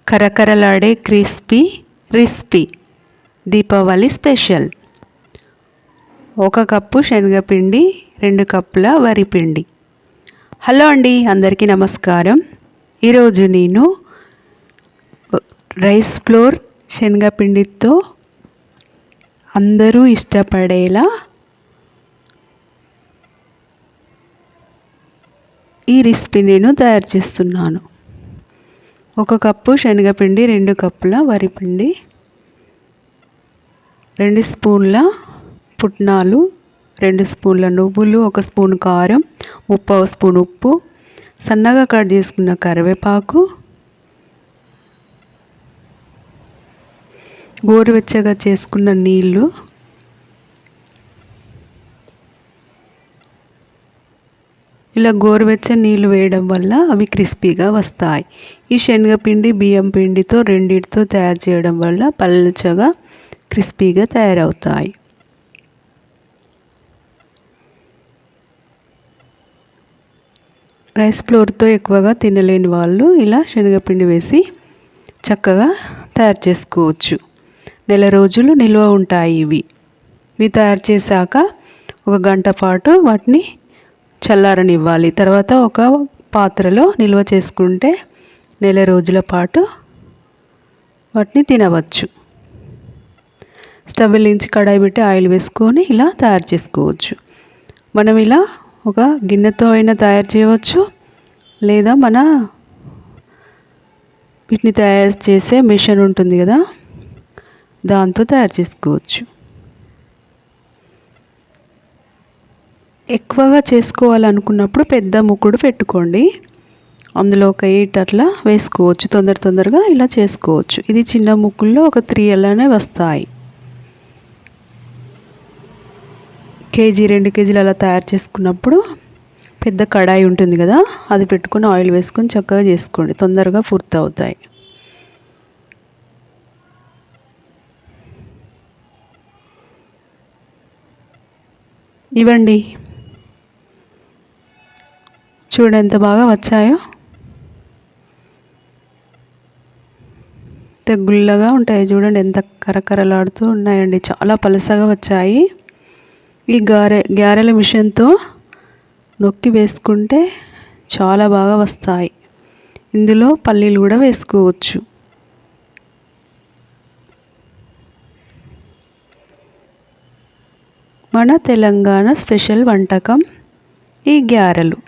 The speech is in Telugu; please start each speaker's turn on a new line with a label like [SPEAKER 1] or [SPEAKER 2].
[SPEAKER 1] కరకరలాడే క్రిస్పీ దీపావళి స్పెషల్. 1 కప్పు శనగపిండి, 2 కప్పుల వరిపిండి. హలో అండి, అందరికీ నమస్కారం. ఈరోజు నేను రైస్ ఫ్లోర్ శనగపిండితో అందరూ ఇష్టపడేలా ఈ రెసిపీ నేను తయారు చేస్తున్నాను. 1 కప్పు శనగపిండి, 2 కప్పుల వరిపిండి, 2 స్పూన్ల పుట్నాలు, 2 స్పూన్ల నువ్వులు, 1 స్పూన్ కారం, 1/2 స్పూన్ ఉప్పు, సన్నగా కట్ చేసుకున్న కరివేపాకు, గోరువెచ్చగా చేసుకున్న నీళ్ళు, ఇలా గోరువెచ్చని నీళ్ళు వేయడం వల్ల అవి క్రిస్పీగా వస్తాయి. ఈ శనగపిండి బియ్యం పిండితో రెండిటితో తయారు చేయడం వల్ల పల్చగా క్రిస్పీగా తయారవుతాయి. రైస్ ఫ్లోర్తో ఎక్కువగా తినలేని వాళ్ళు ఇలా శనగపిండి వేసి చక్కగా తయారు చేసుకోవచ్చు. నెల రోజులు నిల్వ ఉంటాయి. ఇవి తయారు చేశాక 1 గంట పాటు వాటిని చల్లారనివ్వాలి. తర్వాత ఒక పాత్రలో నిల్వ చేసుకుంటే నెల రోజుల పాటు వాటిని తినవచ్చు. స్టవ్ వెలిగించి కడాయి పెట్టి ఆయిల్ వేసుకొని ఇలా తయారు చేసుకోవచ్చు. మనం ఇలా ఒక గిన్నెతో అయినా తయారు చేయవచ్చు, లేదా వీటిని తయారు చేసే మిషన్ ఉంటుంది కదా, దాంతో తయారు చేసుకోవచ్చు. ఎక్కువగా చేసుకోవాలనుకున్నప్పుడు పెద్ద ముక్కుడు పెట్టుకోండి. అందులో ఒక 8 అట్లా వేసుకోవచ్చు. తొందరగా ఇలా చేసుకోవచ్చు. ఇది చిన్న ముక్కుల్లో ఒక 3 అలానే వస్తాయి. కేజీ 2 కేజీలు అలా తయారు చేసుకున్నప్పుడు పెద్ద కడాయి ఉంటుంది కదా, అది పెట్టుకొని ఆయిల్ వేసుకొని చక్కగా చేసుకోండి. తొందరగా పూర్తవుతాయి. ఇవ్వండి, చూడండి ఎంత బాగా వచ్చాయో. గుల్లగా ఉంటాయి చూడండి, ఎంత కరకరలాడుతూ ఉన్నాయండి. చాలా పలసగా వచ్చాయి. ఈ గారెల మిషన్తో నొక్కి వేసుకుంటే చాలా బాగా వస్తాయి. ఇందులో పల్లీలు కూడా వేసుకోవచ్చు. మన తెలంగాణ స్పెషల్ వంటకం ఈ గారెలు.